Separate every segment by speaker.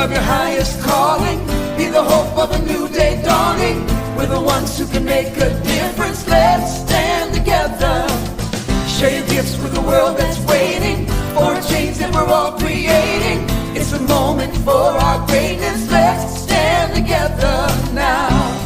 Speaker 1: of your highest calling. Be the hope of a new day dawning. We're the ones who can make a difference. Let's stand together. Share your gifts with the world that's waiting for a change that we're all creating. It's a moment for our greatness. Let's stand together now.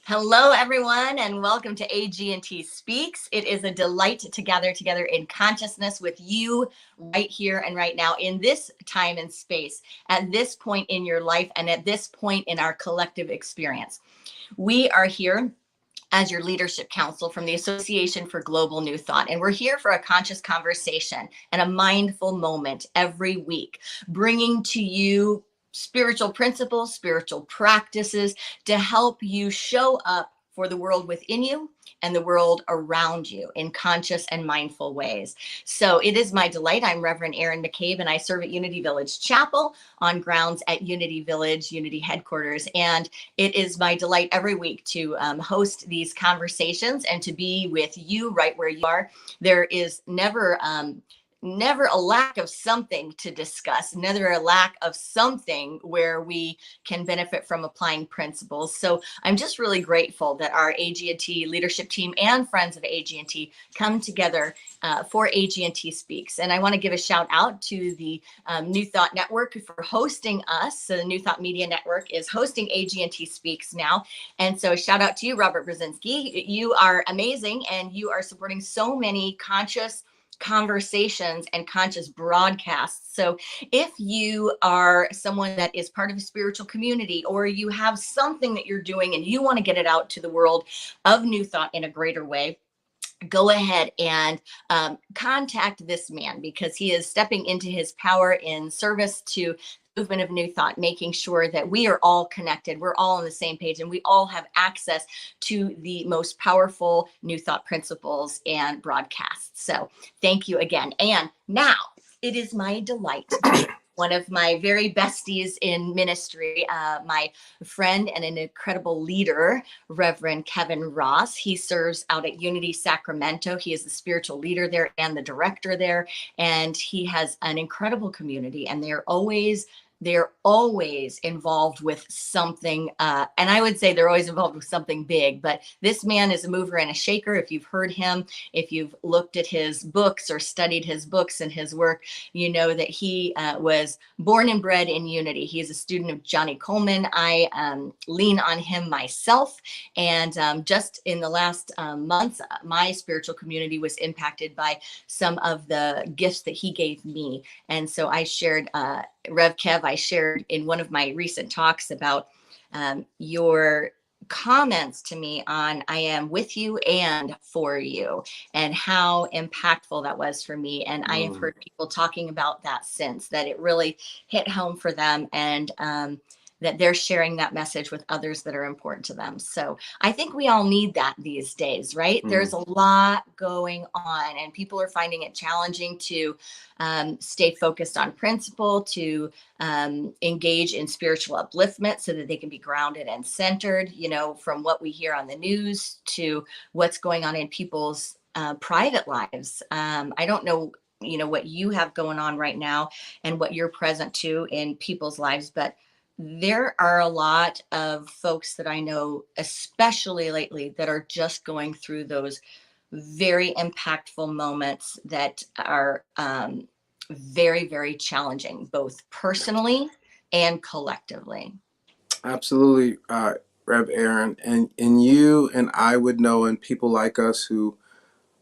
Speaker 2: Hello, everyone, and welcome to AGNT Speaks. It is a delight to gather together in consciousness with you right here and right now in this time and space, at this point in your life and at this point in our collective experience. We are here as your leadership council from the Association for Global New Thought. And we're here for a conscious conversation and a mindful moment every week, bringing to you spiritual principles, spiritual practices to help you show up for the world within you and the world around you in conscious and mindful ways. So it is my delight. I'm Rev Erin McCabe, and I serve at Unity Village Chapel on grounds at Unity Village, Unity headquarters. And it is my delight every week to host these conversations and to be with you right where you are. There is never a lack of something to discuss, never a lack of something where we can benefit from applying principles. So I'm just really grateful that our AGNT leadership team and friends of AGNT come together for AGNT Speaks. And I want to give a shout out to the New Thought Network for hosting us. So the New Thought Media Network is hosting AGNT Speaks now. And so shout out to you, Robert Brzezinski. You are amazing, and you are supporting so many conscious conversations and conscious broadcasts. So if you are someone that is part of a spiritual community, or you have something that you're doing and you want to get it out to the world of New Thought in a greater way, go ahead and contact this man, because he is stepping into his power in service to movement of New Thought, making sure that we are all connected, we're all on the same page, and we all have access to the most powerful New Thought principles and broadcasts. So thank you again. And now it is my delight to be one of my very besties in ministry, my friend and an incredible leader, Reverend Kitrell Ross. He serves out at Unity Sacramento. He is the spiritual leader there and the director there. And he has an incredible community, and they're always involved with something, and I would say they're always involved with something big, but this man is a mover and a shaker. If you've heard him, if you've looked at his books or studied his books and his work, you know that he was born and bred in Unity. He is a student of Johnny Coleman. I lean on him myself, and just in the last months, my spiritual community was impacted by some of the gifts that he gave me. And so I shared Rev Kev, I shared in one of my recent talks about your comments to me on I am with you and for you, and how impactful that was for me. And I have heard people talking about that since, that it really hit home for them, and that they're sharing that message with others that are important to them. So I think we all need that these days, right? There's a lot going on, and people are finding it challenging to stay focused on principle, to engage in spiritual upliftment so that they can be grounded and centered, you know, from what we hear on the news to what's going on in people's private lives. I don't know, you know, what you have going on right now and what you're present to in people's lives, but there are a lot of folks that I know, especially lately, that are just going through those very impactful moments that are very, very challenging, both personally and collectively.
Speaker 3: Absolutely, Rev Erin. And you and I would know, and people like us who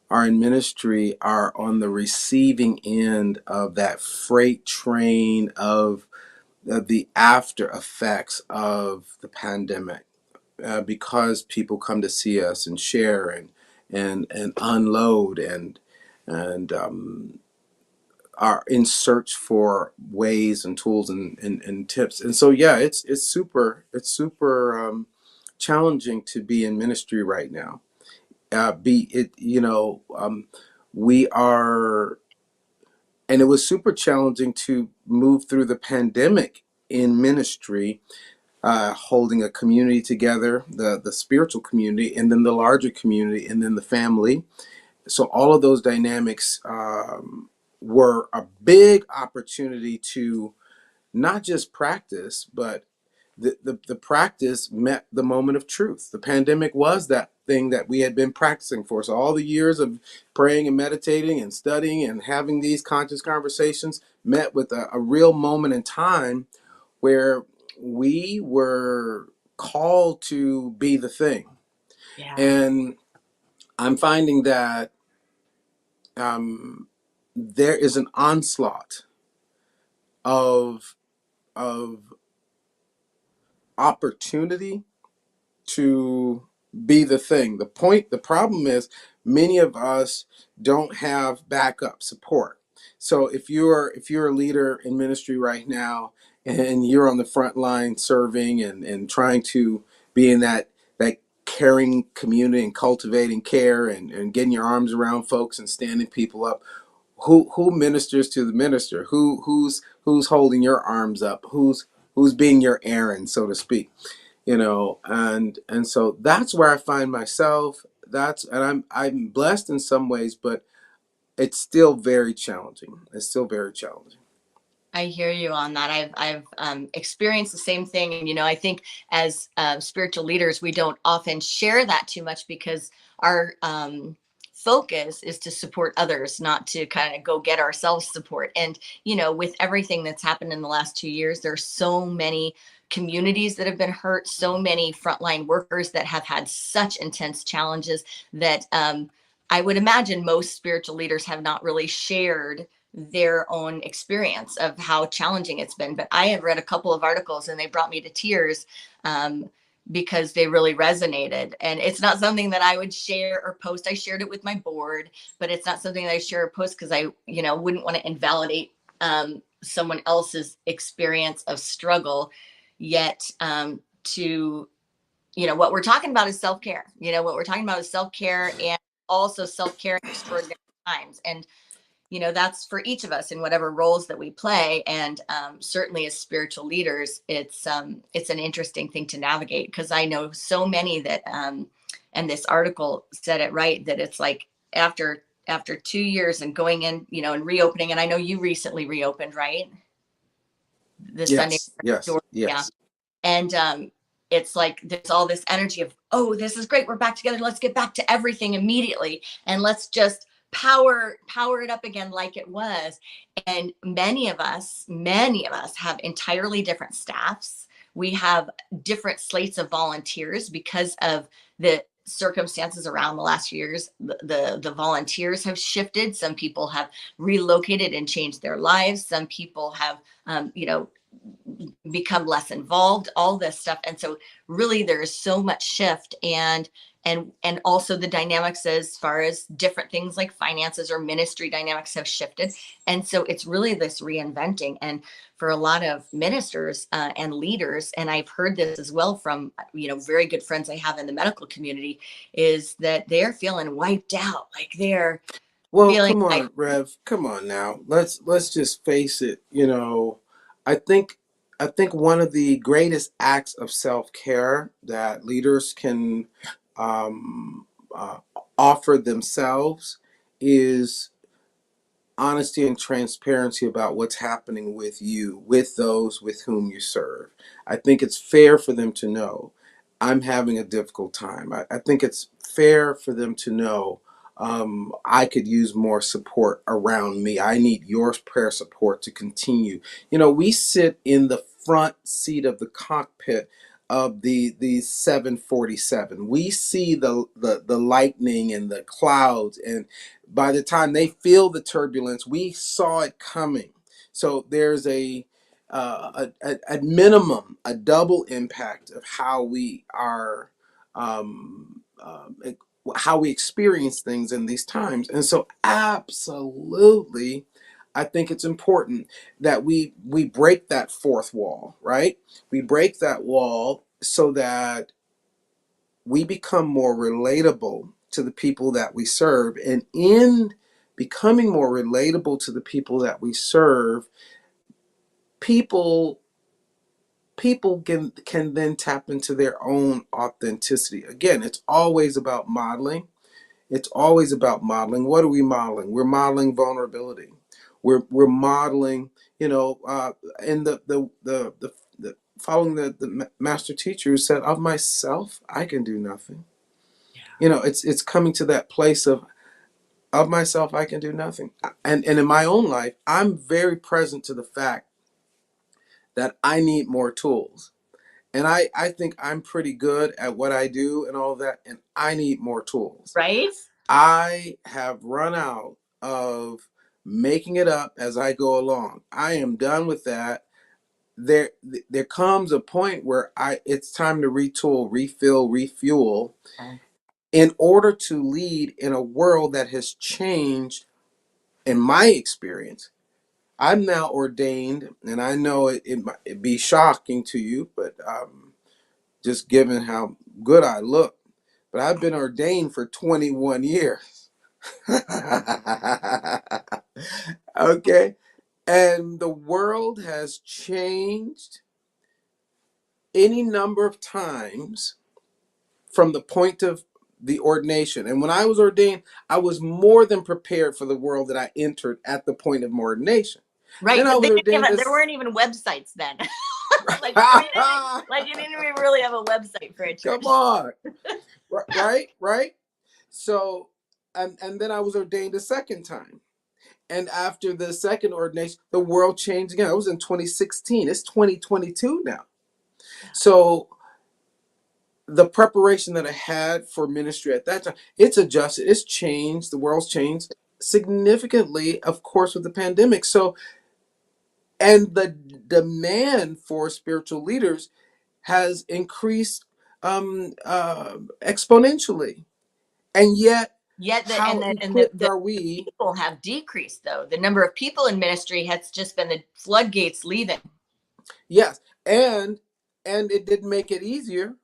Speaker 3: are in ministry are on the receiving end of that freight train of the after effects of the pandemic, because people come to see us and share and unload and are in search for ways and tools and tips. And so yeah, it's super challenging to be in ministry right now. We are. And it was super challenging to move through the pandemic in ministry, holding a community together, the spiritual community, and then the larger community, and then the family. So all of those dynamics were a big opportunity to not just practice, but the practice met the moment of truth. The pandemic was that thing that we had been practicing for. So all the years of praying and meditating and studying and having these conscious conversations met with a real moment in time where we were called to be the thing.
Speaker 2: Yeah.
Speaker 3: And I'm finding that there is an onslaught of of opportunity to be the thing. The problem is many of us don't have backup support. So if you're a leader in ministry right now and you're on the front line serving and trying to be in that caring community and cultivating care and getting your arms around folks and standing people up, who ministers to the minister? Who's holding your arms up? Who's being your Aaron, so to speak? And so that's where I find myself. I'm blessed in some ways, but it's still very challenging. It's still very challenging.
Speaker 2: I hear you on that. I've experienced the same thing, and I think as spiritual leaders, we don't often share that too much because our focus is to support others, not to kind of go get ourselves support. And with everything that's happened in the last 2 years, there's so many communities that have been hurt, so many frontline workers that have had such intense challenges that I would imagine most spiritual leaders have not really shared their own experience of how challenging it's been. But I have read a couple of articles and they brought me to tears because they really resonated. And it's not something that I would share or post. I shared it with my board, but it's not something that I share or post because I, wouldn't want to invalidate someone else's experience of struggle. Yet what we're talking about is self-care. What we're talking about is self-care and also self-care in extraordinary times. And that's for each of us in whatever roles that we play. And certainly as spiritual leaders, it's an interesting thing to navigate because I know so many that, and this article said it right, that it's like after 2 years and going in, and reopening. And I know you recently reopened, right? This Sunday. Yeah.
Speaker 3: Yes.
Speaker 2: And it's like there's all this energy of, oh, this is great, we're back together, let's get back to everything immediately and let's just power it up again like it was. And many of us have entirely different staffs. We have different slates of volunteers because of the circumstances around the last few years. The volunteers have shifted. Some people have relocated and changed their lives. Some people have become less involved, all this stuff. And so really there's so much shift and also the dynamics as far as different things like finances or ministry dynamics have shifted. And so it's really this reinventing. And for a lot of ministers and leaders, and I've heard this as well from, very good friends I have in the medical community, is that they're feeling wiped out. Like they're
Speaker 3: Well,
Speaker 2: feeling
Speaker 3: come
Speaker 2: like,
Speaker 3: on, Rev. Come on now. Let's just face it. I think I think one of the greatest acts of self-care that leaders can um, uh, offer themselves is honesty and transparency about what's happening with you, with those with whom you serve. I think it's fair for them to know I'm having a difficult time. I think it's fair for them to know I could use more support around me. I need your prayer support to continue. We sit in the front seat of the cockpit of the 747. We see the lightning and the clouds, and by the time they feel the turbulence, we saw it coming. So there's at minimum a double impact of how we are um, uh, how we experience things in these times. And so absolutely, I think it's important that we break that fourth wall, right? We break that wall so that we become more relatable to the people that we serve. And in becoming more relatable to the people that we serve, people people can then tap into their own authenticity. Again, it's always about modeling. It's always about modeling. What are we modeling? We're modeling vulnerability. We're modeling, in the following the master teacher who said, "Of myself, I can do nothing." It's coming to that place of myself, I can do nothing. And in my own life, I'm very present to the fact that I need more tools. And I think I'm pretty good at what I do and all of that, and I need more tools.
Speaker 2: Right?
Speaker 3: I have run out of making it up as I go along. I am done with that. There comes a point where it's time to retool, refill, refuel in order to lead in a world that has changed. In my experience, I'm now ordained, and I know it might be shocking to you, but just given how good I look, but I've been ordained for 21 years. Okay. And the world has changed any number of times from the point of the ordination. And when I was ordained, I was more than prepared for the world that I entered at the point of my ordination.
Speaker 2: Right,
Speaker 3: Then I
Speaker 2: because
Speaker 3: was ordained
Speaker 2: there weren't even websites then. Like you didn't even really have a website for a church.
Speaker 3: Come on. Right. So, and then I was ordained a second time. And after the second ordination, the world changed again. I was in 2016. It's 2022 now. So the preparation that I had for ministry at that time, it's adjusted, it's changed, the world's changed significantly, of course, with the pandemic. So, and the demand for spiritual leaders has increased exponentially. And yet, how
Speaker 2: The
Speaker 3: equipped are we?
Speaker 2: people have decreased, though. The number of people in ministry has just been the floodgates leaving.
Speaker 3: Yes, and it didn't make it easier.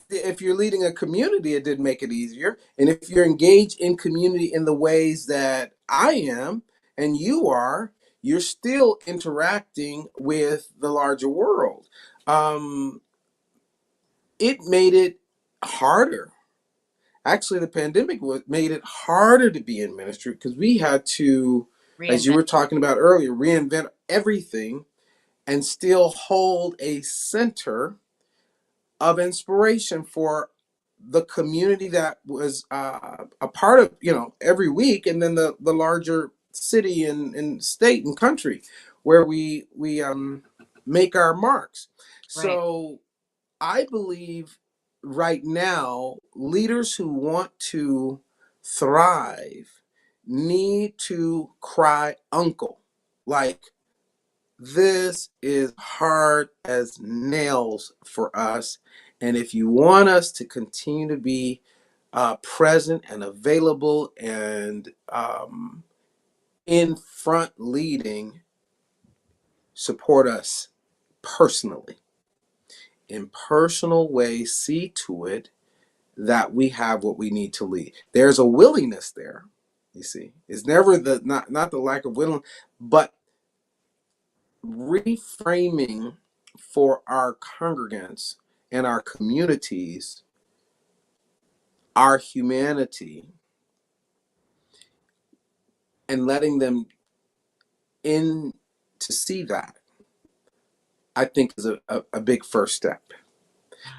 Speaker 3: If you're leading a community, it did make it easier. And if you're engaged in community in the ways that I am and you are, you're still interacting with the larger world. Um, it made it harder. Actually, the pandemic made it harder to be in ministry because we had to, as you
Speaker 2: Reinvent.
Speaker 3: were talking about earlier, reinvent everything and still hold a center of inspiration for the community that was a part of, every week, and then the larger city and state and country where we make our marks.
Speaker 2: Right.
Speaker 3: So I believe right now leaders who want to thrive need to cry uncle, like, this is hard as nails for us. And if you want us to continue to be present and available and in front leading, support us personally. In personal ways, see to it that we have what we need to lead. There's a willingness there, you see. It's never not the lack of willing, but reframing for our congregants and our communities, our humanity, and letting them in to see that, I think is a big first step.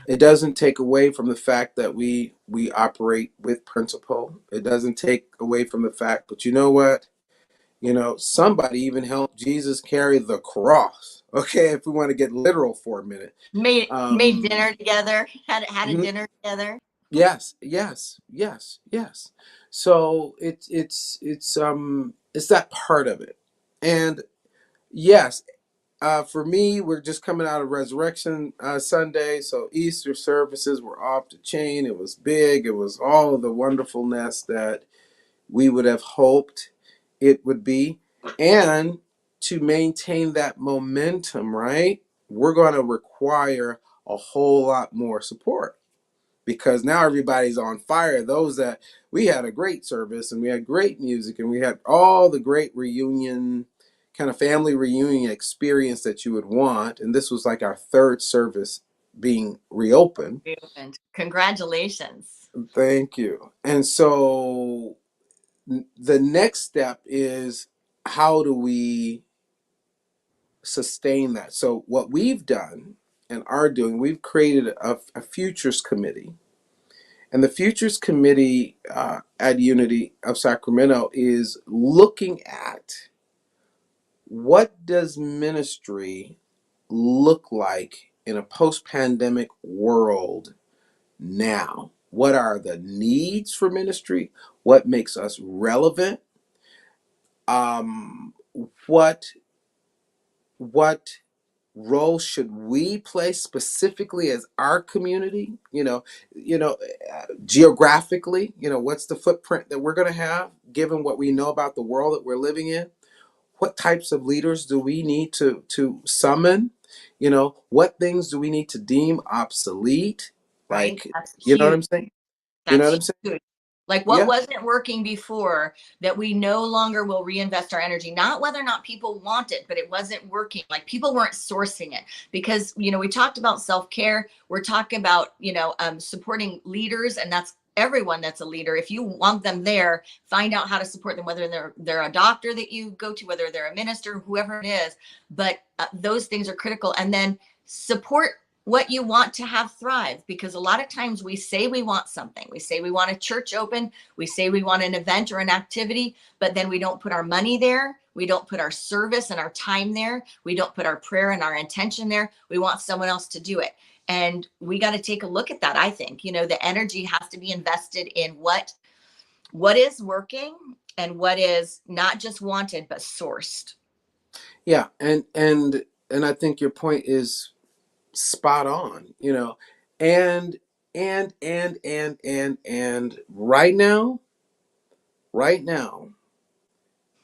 Speaker 3: It doesn't take away from the fact that we operate with principle. It doesn't take away from the fact, but you know what? Somebody even helped Jesus carry the cross. Okay, if we want to get literal for a minute.
Speaker 2: Made dinner together, had a dinner together.
Speaker 3: Yes. So it's that part of it. And yes, for me, we're just coming out of Resurrection Sunday, so Easter services were off the chain. It was big. It was all of the wonderfulness that we would have hoped it would be. And to maintain that momentum, right, we're going to require a whole lot more support, because now everybody's on fire. Those that we had a great service and we had great music and we had all the great reunion, kind of family reunion experience that you would want. And this was like our third service being reopened.
Speaker 2: Congratulations.
Speaker 3: Thank you. And so the next step is how do we sustain that? So what we've done and are doing, we've created a futures committee. And the Futures Committee at Unity of Sacramento is looking at what does ministry look like in a post-pandemic world now? What are the needs for ministry? What makes us relevant? Um, what what role should we play specifically as our community? Geographically, what's the footprint that we're going to have given what we know about the world that we're living in? What types of leaders do we need to summon? What things do we need to deem obsolete?
Speaker 2: Right?
Speaker 3: Like,
Speaker 2: That's
Speaker 3: you know what
Speaker 2: huge.
Speaker 3: I'm saying? You know what
Speaker 2: That's
Speaker 3: I'm saying?
Speaker 2: huge. Like what
Speaker 3: Yeah.
Speaker 2: wasn't working before that we no longer will reinvest our energy, not whether or not people want it, but it wasn't working. Like people weren't sourcing it because, we talked about self-care. We're talking about, supporting leaders, and that's everyone that's a leader. If you want them there, find out how to support them, whether they're a doctor that you go to, whether they're a minister, whoever it is. But those things are critical. And then support what you want to have thrive, because a lot of times we say we want something, we say we want a church open, we say we want an event or an activity, but then we don't put our money there, we don't put our service and our time there, we don't put our prayer and our intention there, we want someone else to do it. And we got to take a look at that. I think the energy has to be invested in what is working and what is not just wanted but sourced.
Speaker 3: Yeah, and I think your point is spot on, and and right now,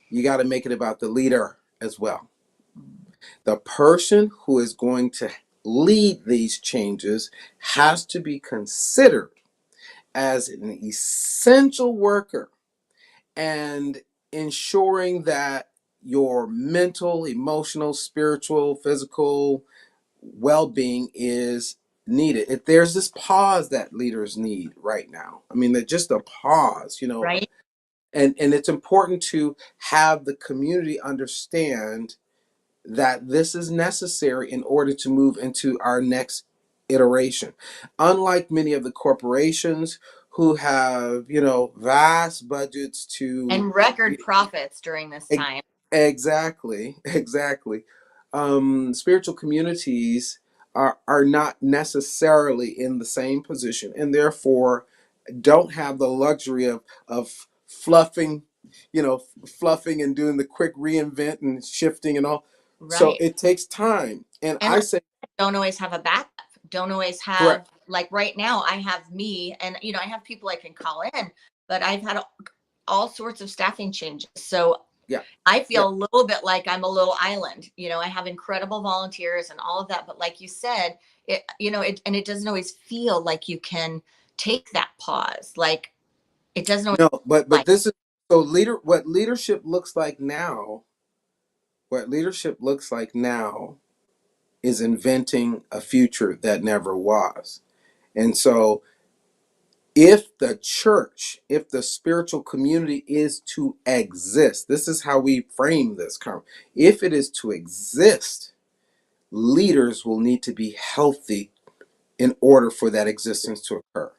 Speaker 3: you got to make it about the leader as well. The person who is going to lead these changes has to be considered as an essential worker and ensuring that your mental, emotional, spiritual, physical well-being is needed. If there's this pause that leaders need right now, I mean, they're just a pause,
Speaker 2: Right.
Speaker 3: and it's important to have the community understand that this is necessary in order to move into our next iteration. Unlike many of the corporations who have, vast budgets to
Speaker 2: And record profits during this
Speaker 3: e-
Speaker 2: time.
Speaker 3: exactly. Spiritual communities are not necessarily in the same position, and therefore don't have the luxury of fluffing, fluffing and doing the quick reinvent and shifting and all. So
Speaker 2: Right.
Speaker 3: it takes time. And
Speaker 2: And
Speaker 3: I
Speaker 2: like,
Speaker 3: say,
Speaker 2: don't always have a backup, don't always
Speaker 3: correct.
Speaker 2: have, like right now I have me, and I have people I can call in, but I've had all sorts of staffing changes. So
Speaker 3: Yeah.
Speaker 2: I
Speaker 3: Yeah.
Speaker 2: feel a little bit like I'm a little island. I have incredible volunteers and all of that, but like you said, it doesn't always feel like you can take that pause. Like it doesn't always
Speaker 3: No, but
Speaker 2: like
Speaker 3: this is so what leadership looks like now is inventing a future that never was. And so if the spiritual community is to exist, this is how we frame this. If it is to exist, leaders will need to be healthy in order for that existence to occur.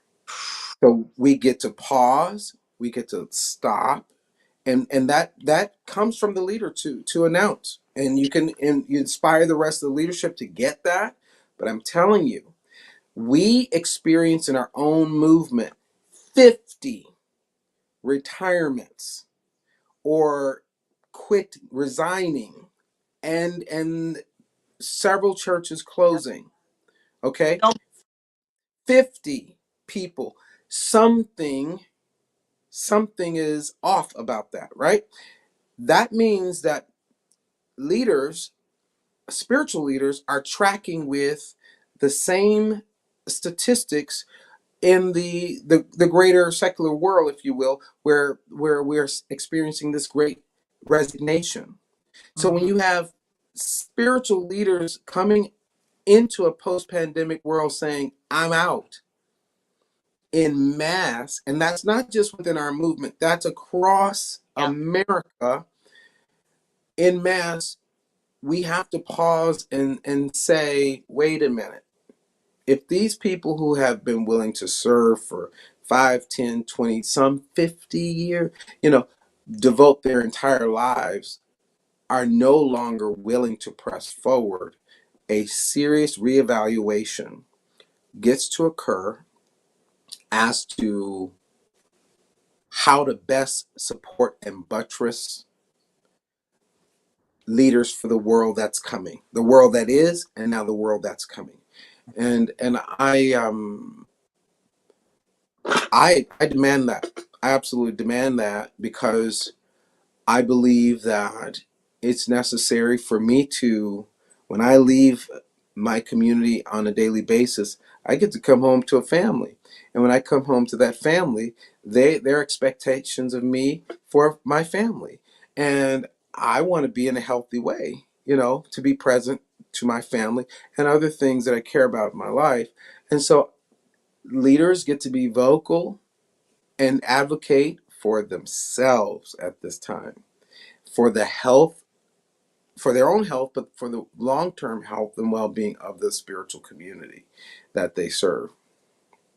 Speaker 3: So we get to pause, we get to stop, and that comes from the leader to announce. And you inspire the rest of the leadership to get that. But I'm telling you, we experience in our own movement 50 retirements or resigning and several churches closing. Okay,
Speaker 2: don't
Speaker 3: 50 people. Something is off about that, right? That means that leaders, spiritual leaders, are tracking with the same statistics in the greater secular world, if you will, where we're experiencing this great resignation. So when
Speaker 2: Mhm.
Speaker 3: you have spiritual leaders coming into a post-pandemic world saying, I'm out in mass, and that's not just within our movement, that's across
Speaker 2: Yep.
Speaker 3: America, in mass, we have to pause and say, wait a minute. If these people who have been willing to serve for 5, 10, 20, some 50 years, devote their entire lives, are no longer willing to press forward, a serious reevaluation gets to occur as to how to best support and buttress leaders for the world that's coming, the world that is, and now the world that's coming. And I demand that. I absolutely demand that, because I believe that it's necessary for me to, when I leave my community on a daily basis, I get to come home to a family. And when I come home to that family, their expectations of me for my family. And I want to be in a healthy way, to be present to my family and other things that I care about in my life. And so leaders get to be vocal and advocate for themselves at this time, for the health, for their own health, but for the long-term health and well-being of the spiritual community that they serve.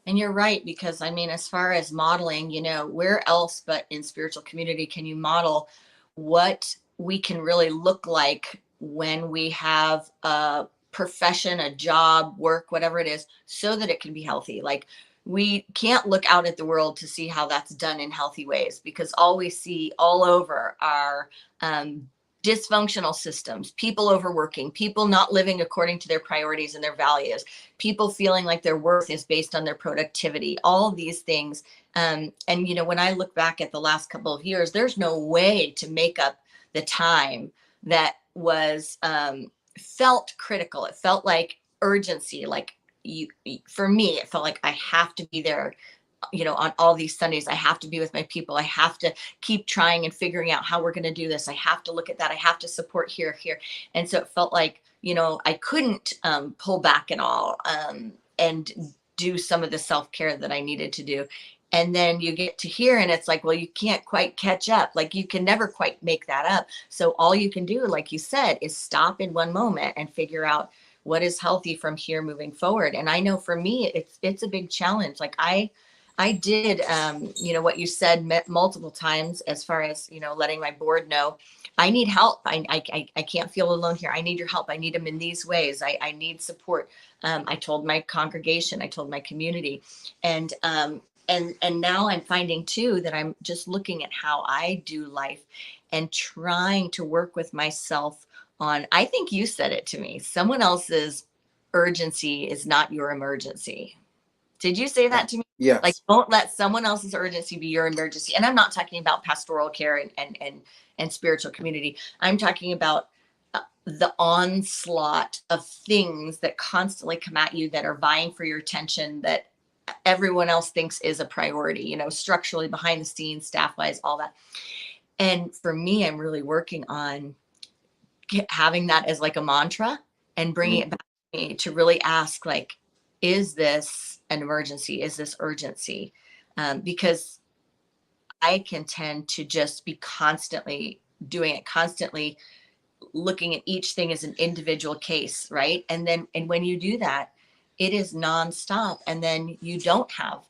Speaker 2: And you're right, because I mean, as far as modeling, where else but in spiritual community can you model what we can really look like when we have a profession, a job, work, whatever it is, so that it can be healthy. Like, we can't look out at the world to see how that's done in healthy ways, because all we see all over are dysfunctional systems, people overworking, people not living according to their priorities and their values, people feeling like their worth is based on their productivity, all of these things. And, when I look back at the last couple of years, there's no way to make up the time that was felt critical. It felt like urgency. Like, for me, it felt like I have to be there, on all these Sundays. I have to be with my people. I have to keep trying and figuring out how we're going to do this. I have to look at that. I have to support here. And so it felt like, I couldn't pull back at all and do some of the self-care that I needed to do. And then you get to here and it's like, well, you can't quite catch up. Like, you can never quite make that up. So all you can do, like you said, is stop in one moment and figure out what is healthy from here moving forward. And I know for me, it's a big challenge. Like, I did, what you said multiple times, as far as, letting my board know, I need help. I can't feel alone here. I need your help. I need them in these ways. I need support. I told my congregation, I told my community, and now I'm finding too that I'm just looking at how I do life and trying to work with myself on, I think you said it to me, someone else's urgency is not your emergency. Did you say that to me? Like,
Speaker 3: Yes.
Speaker 2: don't let someone else's urgency be your emergency. And I'm not talking about pastoral care and spiritual community. I'm talking about the onslaught of things that constantly come at you, that are vying for your attention, that everyone else thinks is a priority, structurally, behind the scenes, staff wise, all that. And for me, I'm really working on having that as like a mantra and bringing it back to me, to really ask, like, is this an emergency? Is this urgency? Because I can tend to just be constantly doing it, constantly looking at each thing as an individual case, right? And when you do that, it is nonstop. And then you don't have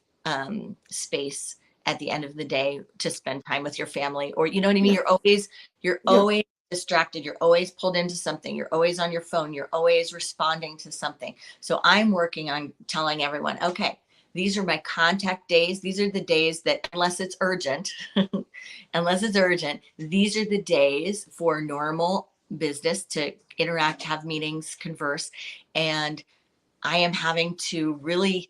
Speaker 2: space at the end of the day to spend time with your family, or, you know what I mean?
Speaker 3: Yeah.
Speaker 2: You're
Speaker 3: Yeah.
Speaker 2: always distracted. You're always pulled into something. You're always on your phone. You're always responding to something. So I'm working on telling everyone, okay, these are my contact days. These are the days that, unless it's urgent, these are the days for normal business to interact, have meetings, converse. And I am having to really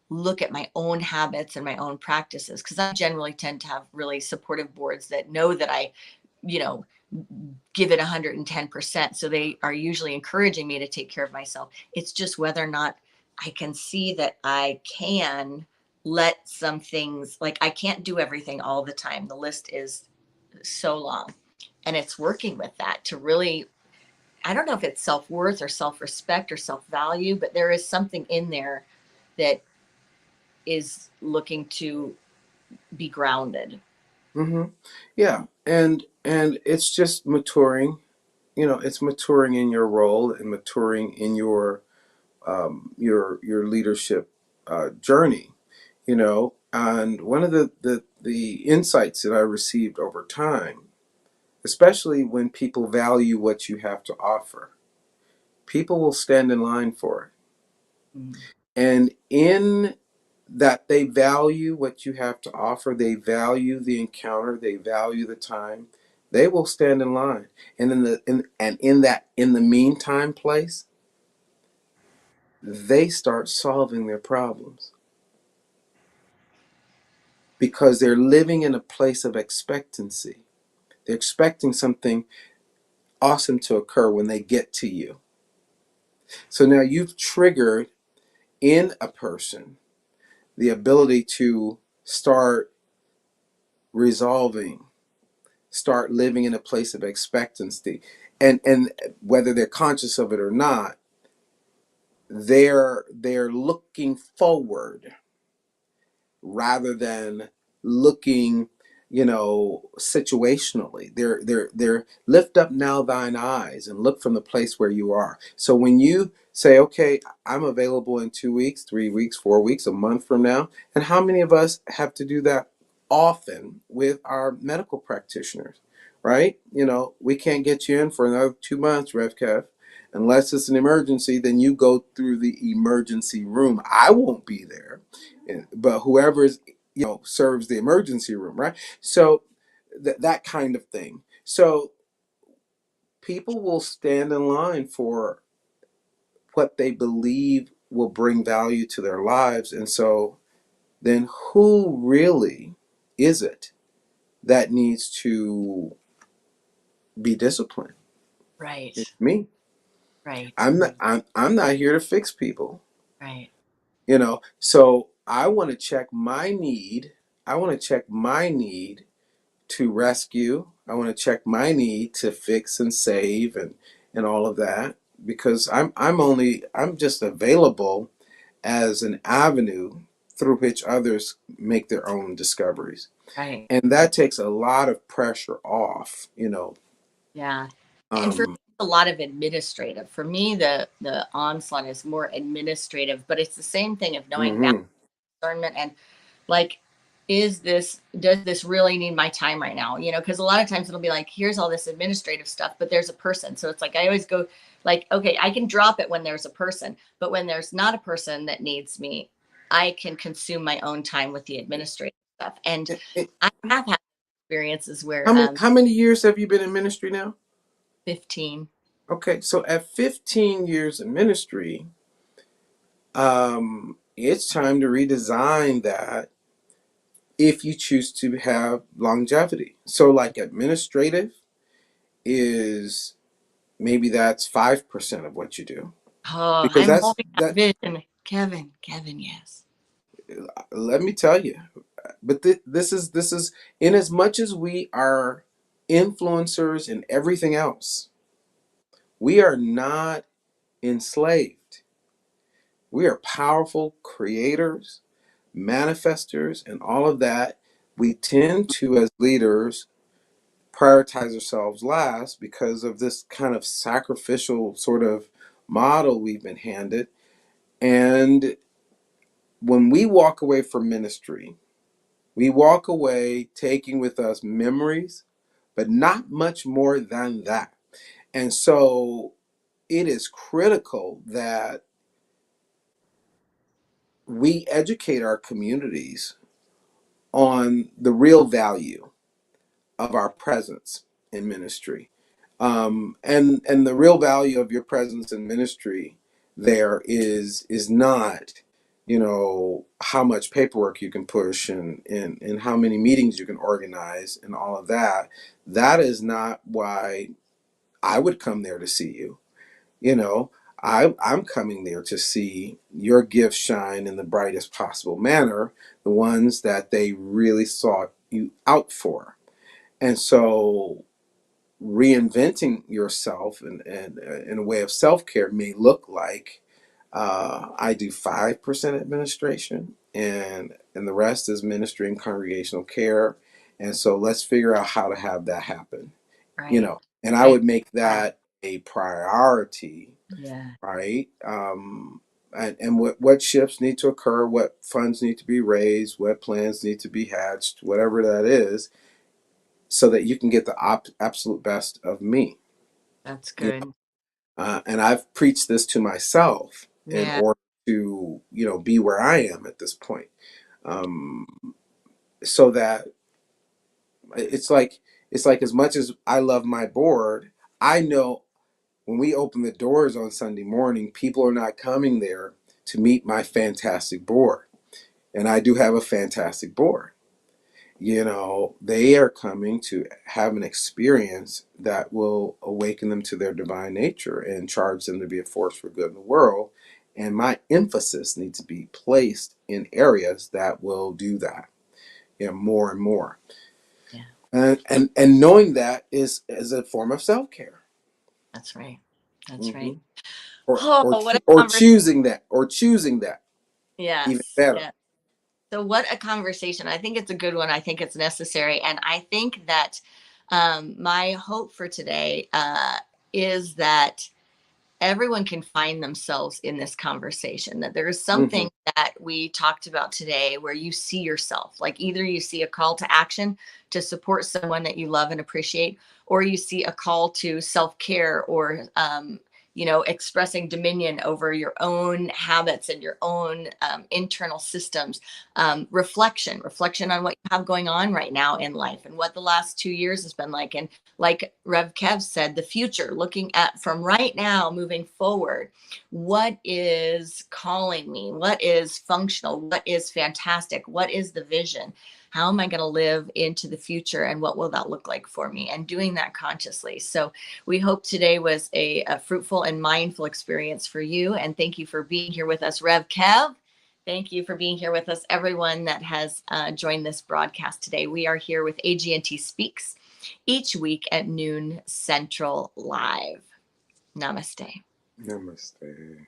Speaker 2: look at my own habits and my own practices, because I generally tend to have really supportive boards that know that I, you know, give it 110%. So they are usually encouraging me to take care of myself. It's just whether or not I can see that I can let some things, like, I can't do everything all the time. The list is so long, and it's working with that to really, I don't know if it's self-worth or self-respect or self-value, but there is something in there that is looking to be grounded.
Speaker 3: hmm Yeah, and it's just maturing. It's maturing in your role and maturing in your leadership journey. And one of the insights that I received over time, especially when people value what you have to offer, people will stand in line for it.
Speaker 2: Mm.
Speaker 3: And in that they value what you have to offer, they value the encounter, they value the time, they will stand in line. And in the meantime place, they start solving their problems because they're living in a place of expectancy. They're expecting something awesome to occur when they get to you. So now you've triggered in a person the ability to start resolving, start living in a place of expectancy. And whether they're conscious of it or not, they're looking forward rather than looking, situationally. They're lift up now thine eyes and look from the place where you are. So when you say, okay, I'm available in 2 weeks, 3 weeks, 4 weeks, a month from now, and how many of us have to do that often with our medical practitioners, right? We can't get you in for another 2 months, Rev Kev. Unless it's an emergency, then you go through the emergency room. I won't be there, but whoever is, serves the emergency room, right? So that kind of thing. So people will stand in line for what they believe will bring value to their lives. And so then who really is it that needs to be disciplined?
Speaker 2: Right.
Speaker 3: It's me.
Speaker 2: Right.
Speaker 3: I'm not here to fix people.
Speaker 2: Right.
Speaker 3: So I want to check my need. I want to check my need to rescue. I want to check my need to fix and save and all of that, because I'm just available as an avenue through which others make their own discoveries.
Speaker 2: Right.
Speaker 3: And that takes a lot of pressure off.
Speaker 2: Yeah. And for me,
Speaker 3: Um,
Speaker 2: it's a lot of administrative. For me, the onslaught is more administrative, but it's the same thing of knowing balance,
Speaker 3: mhm.
Speaker 2: discernment, and like, does this really need my time right now? Because a lot of times it'll be like, here's all this administrative stuff, but there's a person. So it's like I always go like, okay, I can drop it when there's a person, but when there's not a person that needs me, I can consume my own time with the administrative stuff. And
Speaker 3: Eh, eh,
Speaker 2: I have had experiences where
Speaker 3: how many years have you been in ministry now?
Speaker 2: 15.
Speaker 3: Okay, so at 15 years in ministry, it's time to redesign that if you choose to have longevity. So, like, administrative is maybe that's 5% of what you do,
Speaker 2: Oh,
Speaker 3: because
Speaker 2: I'm
Speaker 3: that's
Speaker 2: holding that
Speaker 3: that.
Speaker 2: vision. Kevin, yes.
Speaker 3: Let me tell you, but this is in as much as we are influencers and everything else, we are not enslaved. We are powerful creators, manifestors, and all of that. We tend to, as leaders, prioritize ourselves last because of this kind of sacrificial sort of model we've been handed. And when we walk away from ministry, we walk away taking with us memories, but not much more than that. And so it is critical that we educate our communities on the real value of our presence in ministry. And the real value of your presence in ministry there is not, how much paperwork you can push and how many meetings you can organize and all of that. That is not why I would come there to see you. You know, I'm coming there to see your gifts shine in the brightest possible manner, the ones that they really sought you out for. And so reinventing yourself and in a way of self-care may look like I do 5% administration and the rest is ministry and congregational care And so let's figure out how to have that happen,
Speaker 2: Right.
Speaker 3: and I
Speaker 2: Right.
Speaker 3: would make that a priority,
Speaker 2: Yeah.
Speaker 3: right? And what shifts need to occur, what funds need to be raised, what plans need to be hatched, whatever that is, so that you can get the absolute best of me.
Speaker 2: That's
Speaker 3: You
Speaker 2: good.
Speaker 3: and I've preached this to myself in
Speaker 2: Yeah.
Speaker 3: order to, be where I am at this point. Um, so that it's like as much as I love my board, I know when we open the doors on Sunday morning, people are not coming there to meet my fantastic board. And I do have a fantastic board. They are coming to have an experience that will awaken them to their divine nature and charge them to be a force for good in the world. And my emphasis needs to be placed in areas that will do that, more and more.
Speaker 2: Yeah.
Speaker 3: And knowing that is a form of self-care.
Speaker 2: That's right. That's
Speaker 3: Hmm.
Speaker 2: right.
Speaker 3: Or
Speaker 2: Oh,
Speaker 3: or
Speaker 2: what a
Speaker 3: or
Speaker 2: conversation.
Speaker 3: choosing that even
Speaker 2: Yes.
Speaker 3: better.
Speaker 2: Yes. So what a conversation. I think it's a good one. I think it's necessary. And I think that my hope for today is that everyone can find themselves in this conversation, that there is
Speaker 3: Hmm.
Speaker 2: something that we talked about today where you see yourself, like either you see a call to action to support someone that you love and appreciate, or you see a call to self-care, or expressing dominion over your own habits and your own internal systems. Reflection on what you have going on right now in life and what the last 2 years has been like. And like Rev Kev said, the future, looking at from right now, moving forward, what is calling me? What is functional? What is fantastic? What is the vision? How am I going to live into the future? And what will that look like for me? And doing that consciously. So we hope today was a fruitful and mindful experience for you. And thank you for being here with us, Rev Kev. Thank you for being here with us, everyone that has joined this broadcast today. We are here with AGNT Speaks each week at noon Central Live. Namaste.
Speaker 3: Namaste.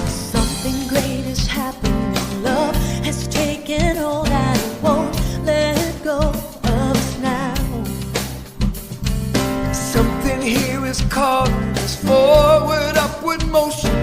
Speaker 1: Something great is happening. Love has taken hold and it won't let go of us now. Something here is calling us forward, upward motion.